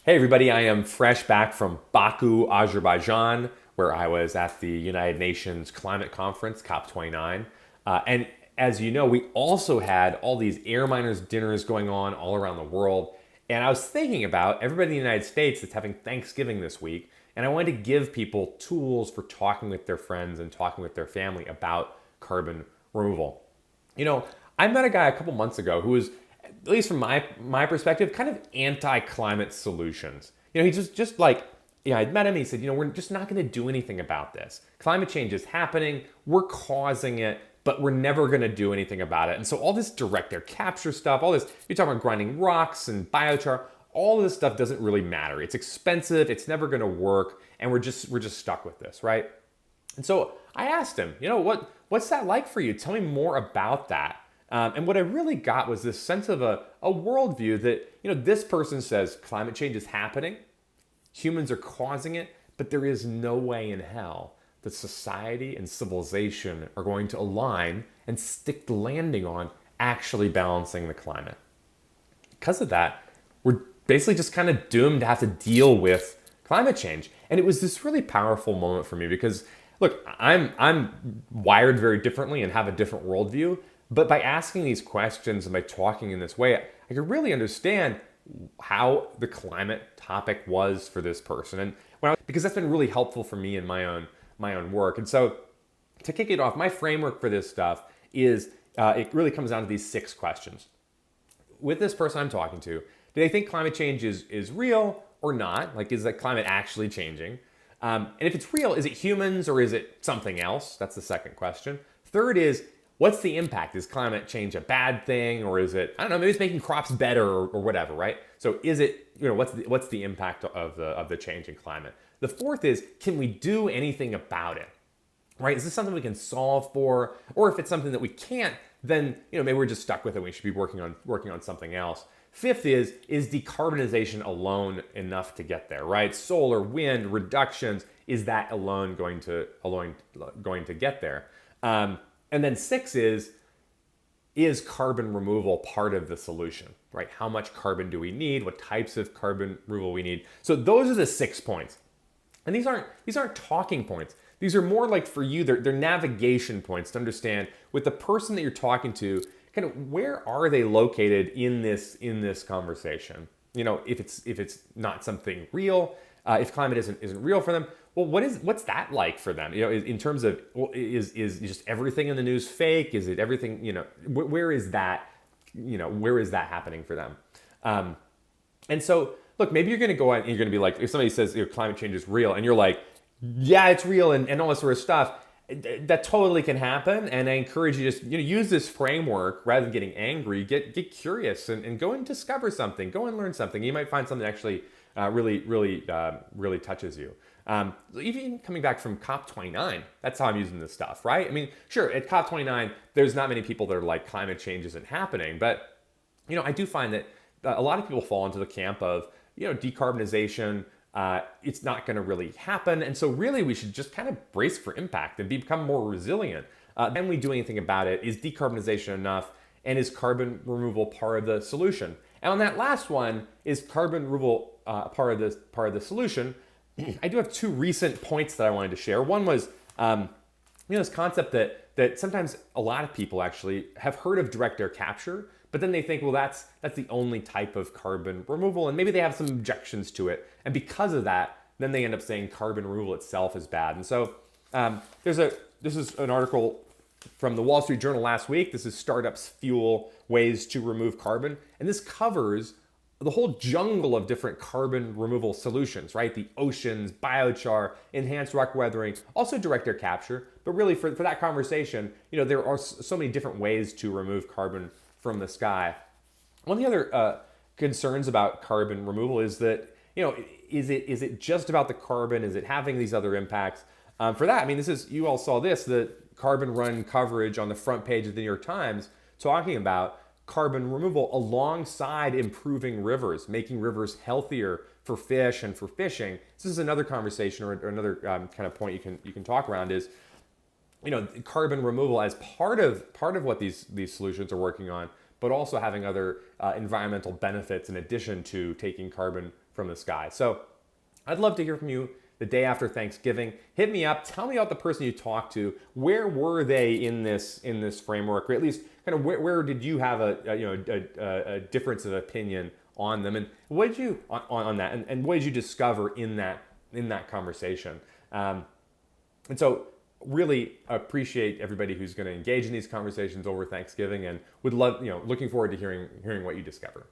Hey everybody, I am fresh back from Baku, Azerbaijan, where I was at the United Nations Climate Conference, COP29. And as you know, we also had all these AirMiners dinners going on all around the world. And I was thinking about everybody in the United States that's having Thanksgiving this week, and I wanted to give people tools for talking with their friends and talking with their family about carbon removal. You know, I met a guy a couple months ago who was, at least from my perspective, kind of anti-climate solutions. He just like, I'd met him. He said, we're just not going to do anything about this. Climate change is happening. We're causing it, but we're never going to do anything about it. And so all this direct air capture stuff, all this, you're talking about grinding rocks and biochar, all of this stuff doesn't really matter. It's expensive. It's never going to work, and we're just stuck with this, right? And so I asked him, what's that like for you? Tell me more about that. And what I really got was this sense of a worldview that, this person says climate change is happening, humans are causing it, but there is no way in hell that society and civilization are going to align and stick the landing on actually balancing the climate. Because of that, we're basically just kind of doomed to have to deal with climate change. And it was this really powerful moment for me because, look, I'm wired very differently and have a different worldview. But by asking these questions and by talking in this way, I could really understand how the climate topic was for this person, and because that's been really helpful for me in my own work. And so, to kick it off, my framework for this stuff is it really comes down to these 6 questions. With this person I'm talking to, do they think climate change is real or not? Like, is the climate actually changing? And if it's real, is it humans or is it something else? That's the second question. Third is, what's the impact? Is climate change a bad thing, or is it, I don't know, maybe it's making crops better or whatever, right? So is it, what's the impact of the change in climate? The fourth is, can we do anything about it? Right? Is this something we can solve for? Or if it's something that we can't, then maybe we're just stuck with it. We should be working on something else. Fifth is decarbonization alone enough to get there, right? Solar, wind, reductions, is that alone going to get there? And then 6 is carbon removal part of the solution, right? How much carbon do we need? What types of carbon removal we need? So those are the 6 points. And these aren't talking points. These are more like, for you, they're navigation points to understand with the person that you're talking to, kind of where are they located in this conversation? If it's not something real, if climate isn't real for them, well, what's that like for them? In terms of, well, is just everything in the news fake? Is it everything? Where is that? Where is that happening for them? And so, look, maybe you're going to go out and you're going to be like, if somebody says climate change is real, and you're like, yeah, it's real, and all this sort of stuff. That totally can happen, and I encourage you to just use this framework rather than getting angry. Get curious and go and discover something. Go and learn something. You might find something that actually really touches you. Even coming back from COP29, that's how I'm using this stuff, right? I mean, sure, at COP29, there's not many people that are like, climate change isn't happening, but I do find that a lot of people fall into the camp of decarbonization. It's not going to really happen, and so really we should just kind of brace for impact and become more resilient. Can we do anything about it? Is decarbonization enough? And is carbon removal part of the solution? And on that last one, is carbon removal part of the solution? I do have 2 recent points that I wanted to share. One was, this concept that sometimes a lot of people actually have heard of direct air capture, but then they think, well, that's the only type of carbon removal, and maybe they have some objections to it. And because of that, then they end up saying carbon removal itself is bad. And so this is an article from the Wall Street Journal last week. This is Startups Fuel Ways to Remove Carbon. And this covers the whole jungle of different carbon removal solutions, right? The oceans, biochar, enhanced rock weathering, also direct air capture. But really for that conversation, there are so many different ways to remove carbon from the sky. One of the other concerns about carbon removal is that, is it just about the carbon? Is it having these other impacts? For that, I mean, you all saw the Carbon Run coverage on the front page of the New York Times talking about carbon removal alongside improving rivers, making rivers healthier for fish and for fishing. This is another conversation or another kind of point you can talk around is, carbon removal as part of what these solutions are working on, but also having other environmental benefits in addition to taking carbon from the sky. So I'd love to hear from you the day after Thanksgiving. Hit me up. Tell me about the person you talked to. Where were they in this framework, or at least kind of where did you have a difference of opinion on them, and what did you on that, and what did you discover in that conversation? And so really appreciate everybody who's going to engage in these conversations over Thanksgiving, and would love looking forward to hearing what you discover.